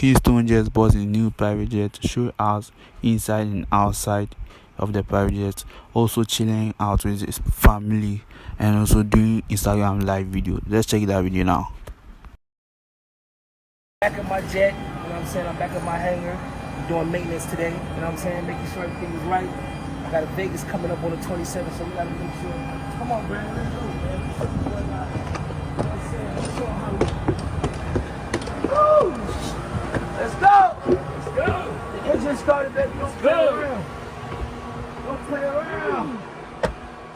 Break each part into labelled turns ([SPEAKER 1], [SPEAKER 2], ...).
[SPEAKER 1] Kingston just bought a new private jet to show us inside and outside of the private jet. Also chilling out with his family and also doing Instagram live video. Let's check that video now.
[SPEAKER 2] Back of my jet, you know what I'm saying? I'm back at my hangar. I'm doing maintenance today, you know what I'm saying? Making sure everything is right. I got a Vegas coming up on the 27th, so we gotta make sure. Come on, Brandon, let's go, man. You know what I'm saying? Let's show how we... Woo! Let's go! Let's go! The engine started, baby. Don't play around. Don't play around.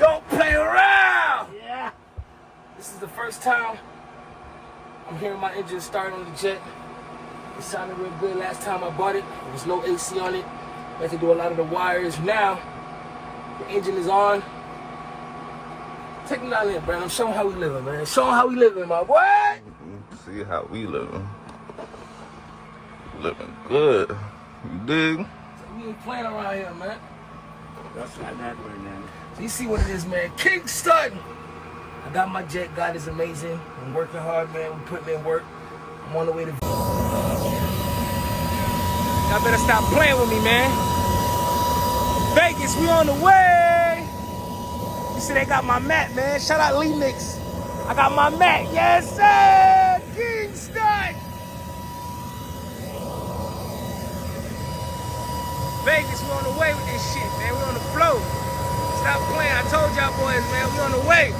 [SPEAKER 2] Don't play around! Yeah. This is the first time I'm hearing my engine start on the jet. It sounded real good last time I bought it. There was no AC on it. I had to do a lot of the wires. Now, the engine is on. Take me out in, Brandon. Show them how we living, man. Show them how we living, my boy.
[SPEAKER 3] See how we living. Living good. You dig?
[SPEAKER 2] So we ain't playing around here, man.
[SPEAKER 4] That's not that right now.
[SPEAKER 2] So you see what it is, man. Kingston. I got my jet. God is amazing. I'm working hard, man. I'm putting in work. I'm on the way to... Y'all better stop playing with me, man. Vegas, we on the way. You see they got my mat, man. Shout out Lee Nix. I got my mat. Yes, sir. Kingston. Vegas, we on the way with this shit, man. We on the flow. Stop playing. I told y'all boys, man. We on the way.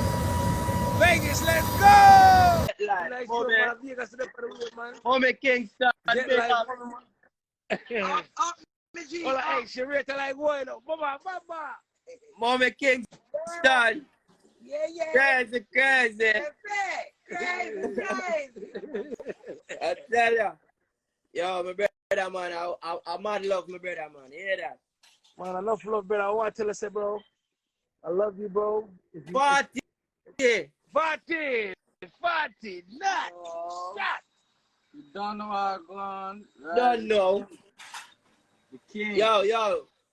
[SPEAKER 2] Vegas, let's go! Nice
[SPEAKER 4] Homie Kingston.
[SPEAKER 2] Hola, hey, Sharita like bueno. Baba.
[SPEAKER 4] Mommy Kingston.
[SPEAKER 2] Yeah.
[SPEAKER 4] Crazy.
[SPEAKER 2] Crazy.
[SPEAKER 4] I tell ya. Yo, my brother, man. I mad love my brother, man. You hear that?
[SPEAKER 2] Man, I love brother. I want to tell us, bro. I love you, bro.
[SPEAKER 4] Party.
[SPEAKER 2] Party, not shot.
[SPEAKER 5] You don't know how it's going. Right?
[SPEAKER 4] Don't know.
[SPEAKER 5] The king.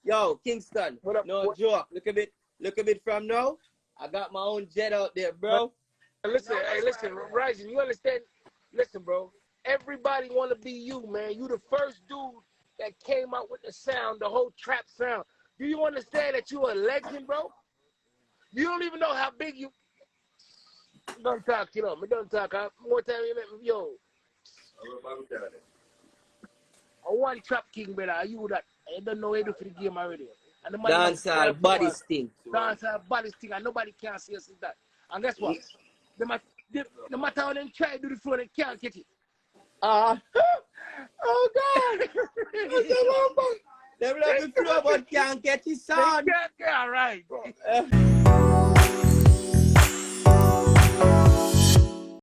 [SPEAKER 4] Yo, Kingston.
[SPEAKER 2] What up?
[SPEAKER 4] No joke. Look a bit from now. I got my own jet out there, bro.
[SPEAKER 2] Listen, Ryzen, you understand? Listen, bro. Everybody want to be you, man. You the first dude that came out with the sound, the whole trap sound. Do you understand that you a legend, bro? You don't even know how big you... Don't talk, you know. Don't talk. More time you met me, yo. I want trap king, brother. You that? I don't know how to do for the game already.
[SPEAKER 4] Dancehall body stink.
[SPEAKER 2] Dancehall body stink, and nobody can see us in that. And guess what? No matter how they try to do the flow, they can't get it.
[SPEAKER 4] Oh God! They love the flow, but can't get his sound.
[SPEAKER 2] They can't, all right, bro.